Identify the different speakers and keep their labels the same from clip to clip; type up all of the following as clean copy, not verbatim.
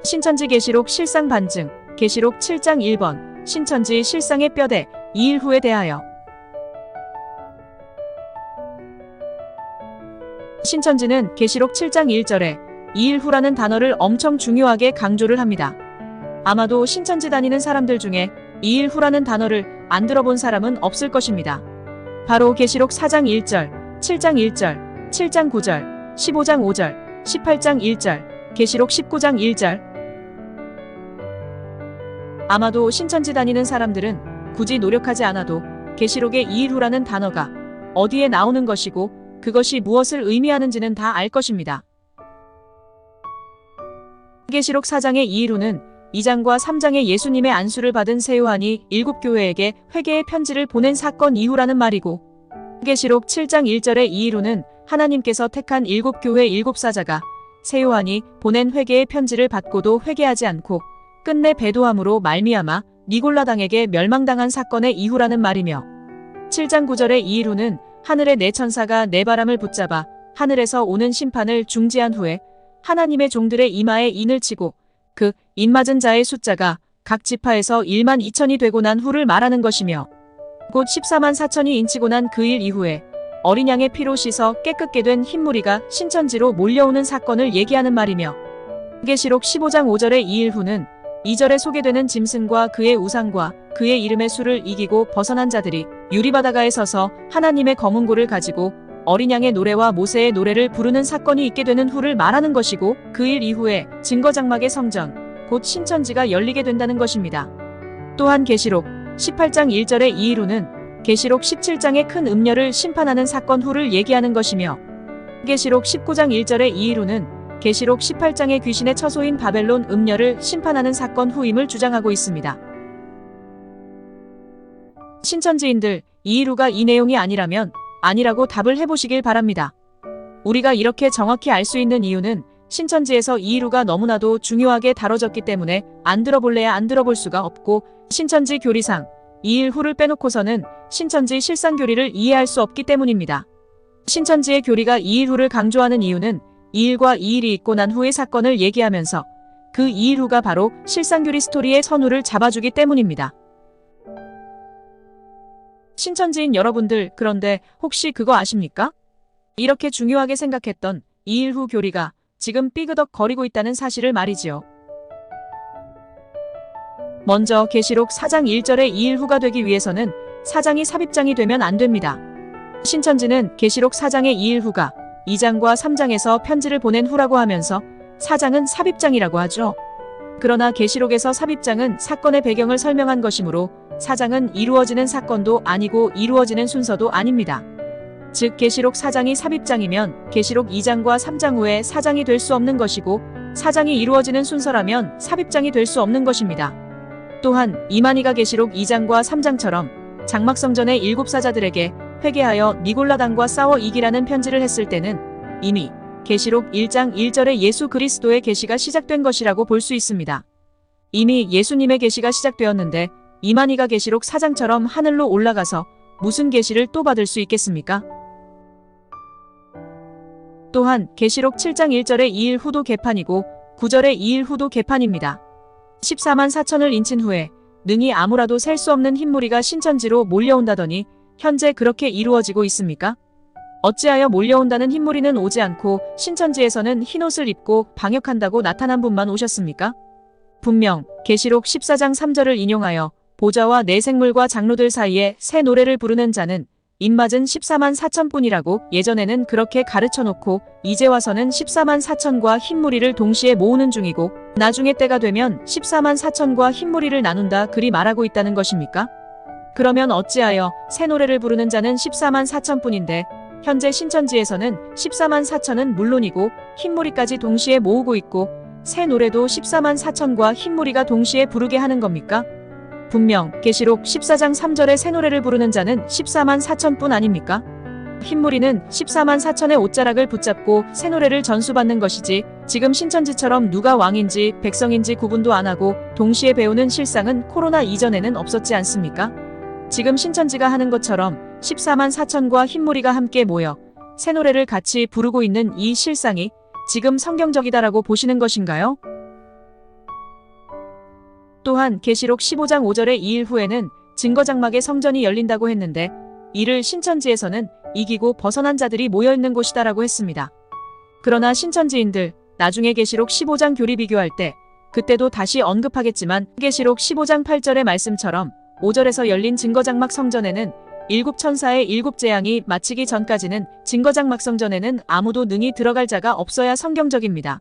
Speaker 1: 신천지 계시록 실상 반증. 계시록 7장 1번. 신천지 실상의 뼈대. 2일 후에 대하여. 신천지는 계시록 7장 1절에 2일 후라는 단어를 엄청 중요하게 강조를 합니다. 아마도 신천지 다니는 사람들 중에 2일 후라는 단어를 안 들어본 사람은 없을 것입니다. 바로 계시록 4장 1절, 7장 1절, 7장 9절, 15장 5절, 18장 1절, 계시록 19장 1절. 아마도 신천지 다니는 사람들은 굳이 노력하지 않아도 계시록의 2일 후라는 단어가 어디에 나오는 것이고 그것이 무엇을 의미하는지는 다 알 것입니다. 계시록 4장의 2일 후는 2장과 3장의 예수님의 안수를 받은 새 요한이 7교회에게 회개의 편지를 보낸 사건 이후라는 말이고, 계시록 7장 1절의 2일 후는 하나님께서 택한 7교회 7사자가 새 요한이 보낸 회개의 편지를 받고도 회개하지 않고 끝내 배도함으로 말미암아 니골라당에게 멸망당한 사건의 이후라는 말이며, 7장 9절의 2일 후는 하늘의 네 천사가 네 바람을 붙잡아 하늘에서 오는 심판을 중지한 후에 하나님의 종들의 이마에 인을 치고 그 인 맞은 자의 숫자가 각 지파에서 1만 2천이 되고 난 후를 말하는 것이며, 곧 14만 4천이 인치고 난 그 일 이후에 어린 양의 피로 씻어 깨끗게 된 흰무리가 신천지로 몰려오는 사건을 얘기하는 말이며, 계시록 15장 5절의 2일 후는 2절에 소개되는 짐승과 그의 우상과 그의 이름의 수를 이기고 벗어난 자들이 유리바다가에 서서 하나님의 검은고를 가지고 어린 양의 노래와 모세의 노래를 부르는 사건이 있게 되는 후를 말하는 것이고, 그 일 이후에 증거장막의 성전, 곧 신천지가 열리게 된다는 것입니다. 또한 계시록 18장 1절의 2일 후는 계시록 17장의 큰 음녀를 심판하는 사건 후를 얘기하는 것이며, 계시록 19장 1절의 2일 후는 계시록 18장의 귀신의 처소인 바벨론 음녀를 심판하는 사건 후임을 주장하고 있습니다. 신천지인들, 2일 후가 이 내용이 아니라면 아니라고 답을 해보시길 바랍니다. 우리가 이렇게 정확히 알 수 있는 이유는 신천지에서 2일 후가 너무나도 중요하게 다뤄졌기 때문에 안 들어볼래야 안 들어볼 수가 없고, 신천지 교리상 2일 후를 빼놓고서는 신천지 실상 교리를 이해할 수 없기 때문입니다. 신천지의 교리가 2일 후를 강조하는 이유는 2일과 2일이 있고 난 후의 사건을 얘기하면서 그 2일 후가 바로 실상교리 스토리의 선후를 잡아주기 때문입니다. 신천지인 여러분들, 그런데 혹시 그거 아십니까? 이렇게 중요하게 생각했던 2일 후 교리가 지금 삐그덕 거리고 있다는 사실을 말이지요. 먼저 계시록 4장 1절의 2일 후가 되기 위해서는 4장이 삽입장이 되면 안 됩니다. 신천지는 계시록 4장의 2일 후가 2장과 3장에서 편지를 보낸 후라고 하면서 4장은 삽입장이라고 하죠. 그러나 계시록에서 삽입장은 사건의 배경을 설명한 것이므로 4장은 이루어지는 사건도 아니고 이루어지는 순서도 아닙니다. 즉 계시록 4장이 삽입장이면 계시록 2장과 3장 후에 4장이 될 수 없는 것이고, 4장이 이루어지는 순서라면 삽입장이 될 수 없는 것입니다. 또한 이만희가 계시록 2장과 3장처럼 장막성전의 7사자들에게 회개하여 니골라당과 싸워 이기라는 편지를 했을 때는 이미 계시록 1장 1절에 예수 그리스도의 계시가 시작된 것이라고 볼 수 있습니다. 이미 예수님의 계시가 시작되었는데 이만희가 계시록 4장처럼 하늘로 올라가서 무슨 계시를 또 받을 수 있겠습니까? 또한 계시록 7장 1절의 2일 후도 개판이고 9절의 2일 후도 개판입니다. 14만 4천을 인친 후에 능히 아무라도 셀 수 없는 흰무리가 신천지로 몰려온다더니 현재 그렇게 이루어지고 있습니까? 어찌하여 몰려온다는 흰무리는 오지 않고 신천지에서는 흰옷을 입고 방역한다고 나타난 분만 오셨습니까? 분명 계시록 14장 3절을 인용하여 보좌와 내 생물과 장로들 사이에 새 노래를 부르는 자는 입맞은 14만 4천뿐이라고 예전에는 그렇게 가르쳐놓고 이제 와서는 14만 4천과 흰무리를 동시에 모으는 중이고 나중에 때가 되면 14만 4천과 흰무리를 나눈다 그리 말하고 있다는 것입니까? 그러면 어찌하여 새 노래를 부르는 자는 14만 4천뿐인데 현재 신천지에서는 14만 4천은 물론이고 흰무리까지 동시에 모으고 있고 새 노래도 14만 4천과 흰무리가 동시에 부르게 하는 겁니까? 분명 계시록 14장 3절에 새 노래를 부르는 자는 14만 4천뿐 아닙니까? 흰무리는 14만 4천의 옷자락을 붙잡고 새 노래를 전수받는 것이지 지금 신천지처럼 누가 왕인지 백성인지 구분도 안 하고 동시에 배우는 실상은 코로나 이전에는 없었지 않습니까? 지금 신천지가 하는 것처럼 14만 4천과 흰무리가 함께 모여 새 노래를 같이 부르고 있는 이 실상이 지금 성경적이다라고 보시는 것인가요? 또한 계시록 15장 5절의 2일 후에는 증거장막의 성전이 열린다고 했는데 이를 신천지에서는 이기고 벗어난 자들이 모여있는 곳이다라고 했습니다. 그러나 신천지인들 나중에 계시록 15장 교리 비교할 때 그때도 다시 언급하겠지만 계시록 15장 8절의 말씀처럼 5절에서 열린 증거장막 성전에는 일곱 천사의 일곱 재앙이 마치기 전까지는 증거장막 성전에는 아무도 능히 들어갈 자가 없어야 성경적입니다.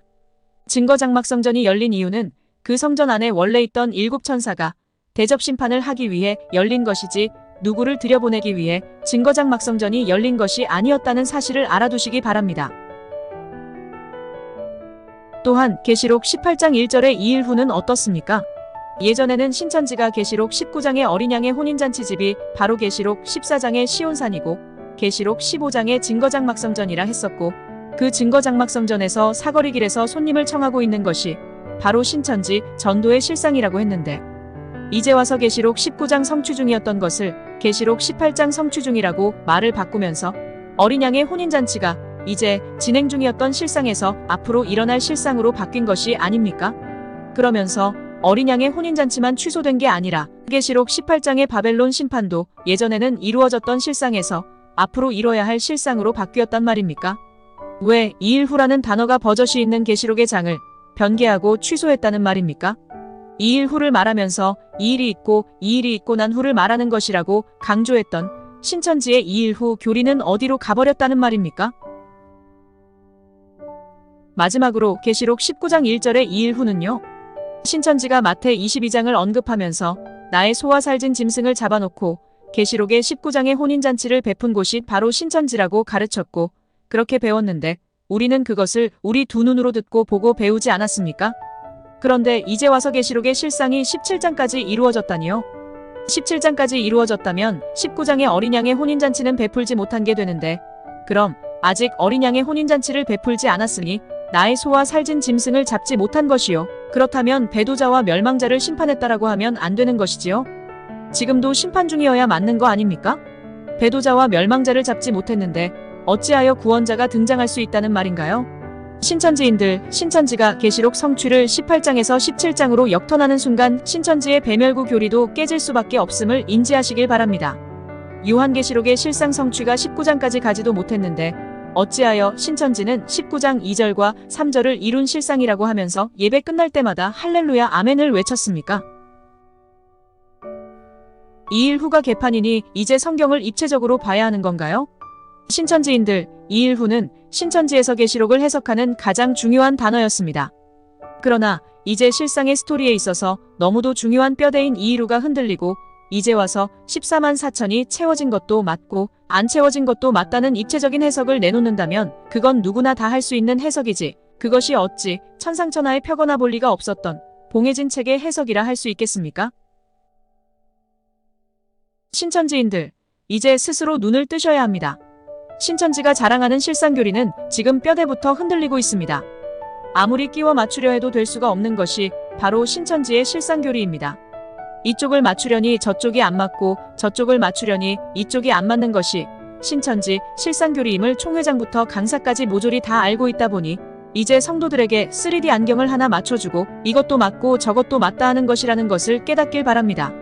Speaker 1: 증거장막 성전이 열린 이유는 그 성전 안에 원래 있던 일곱 천사가 대접 심판을 하기 위해 열린 것이지 누구를 들여보내기 위해 증거장막 성전이 열린 것이 아니었다는 사실을 알아두시기 바랍니다. 또한 계시록 18장 1절의 2일 후는 어떻습니까? 예전에는 신천지가 계시록 19장의 어린 양의 혼인잔치집이 바로 계시록 14장의 시온산이고 계시록 15장의 증거장막 성전이라 했었고 그 증거장막 성전에서 사거리 길에서 손님을 청하고 있는 것이 바로 신천지 전도의 실상이라고 했는데 이제 와서 계시록 19장 성취 중이었던 것을 계시록 18장 성취 중이라고 말을 바꾸면서 어린 양의 혼인잔치가 이제 진행 중이었던 실상에서 앞으로 일어날 실상으로 바뀐 것이 아닙니까? 그러면서 어린 양의 혼인잔치만 취소된 게 아니라 계시록 18장의 바벨론 심판도 예전에는 이루어졌던 실상에서 앞으로 이뤄야 할 실상으로 바뀌었단 말입니까? 왜 2일 후라는 단어가 버젓이 있는 계시록의 장을 변개하고 취소했다는 말입니까? 2일 후를 말하면서 2일이 있고 난 후를 말하는 것이라고 강조했던 신천지의 2일 후 교리는 어디로 가버렸다는 말입니까? 마지막으로 계시록 19장 1절의 2일 후는요. 신천지가 마태 22장을 언급하면서 나의 소와 살진 짐승을 잡아놓고 계시록의 19장의 혼인잔치를 베푼 곳이 바로 신천지라고 가르쳤고 그렇게 배웠는데 우리는 그것을 우리 두 눈으로 듣고 보고 배우지 않았습니까? 그런데 이제 와서 계시록의 실상이 17장까지 이루어졌다니요. 17장까지 이루어졌다면 19장의 어린 양의 혼인잔치는 베풀지 못한 게 되는데 그럼 아직 어린 양의 혼인잔치를 베풀지 않았으니 나의 소와 살진 짐승을 잡지 못한 것이요. 그렇다면 배도자와 멸망자를 심판했다라고 하면 안 되는 것이지요. 지금도 심판 중이어야 맞는 거 아닙니까? 배도자와 멸망자를 잡지 못했는데 어찌하여 구원자가 등장할 수 있다는 말인가요? 신천지인들, 신천지가 계시록 성취를 18장에서 17장으로 역턴하는 순간 신천지의 배멸구 교리도 깨질 수밖에 없음을 인지하시길 바랍니다. 요한계시록의 실상 성취가 19장까지 가지도 못했는데 어찌하여 신천지는 19장 2절과 3절을 이룬 실상이라고 하면서 예배 끝날 때마다 할렐루야 아멘을 외쳤습니까? 2일 후가 개판이니 이제 성경을 입체적으로 봐야 하는 건가요? 신천지인들, 2일 후는 신천지에서 계시록을 해석하는 가장 중요한 단어였습니다. 그러나 이제 실상의 스토리에 있어서 너무도 중요한 뼈대인 2일 후가 흔들리고 이제 와서 14만 4천이 채워진 것도 맞고 안 채워진 것도 맞다는 입체적인 해석을 내놓는다면 그건 누구나 다 할 수 있는 해석이지 그것이 어찌 천상천하에 펴거나 볼 리가 없었던 봉해진 책의 해석이라 할 수 있겠습니까? 신천지인들, 이제 스스로 눈을 뜨셔야 합니다. 신천지가 자랑하는 실상교리는 지금 뼈대부터 흔들리고 있습니다. 아무리 끼워 맞추려 해도 될 수가 없는 것이 바로 신천지의 실상교리입니다. 이쪽을 맞추려니 저쪽이 안 맞고 저쪽을 맞추려니 이쪽이 안 맞는 것이 신천지 실상교리임을 총회장부터 강사까지 모조리 다 알고 있다 보니 이제 성도들에게 3D 안경을 하나 맞춰주고 이것도 맞고 저것도 맞다 하는 것이라는 것을 깨닫길 바랍니다.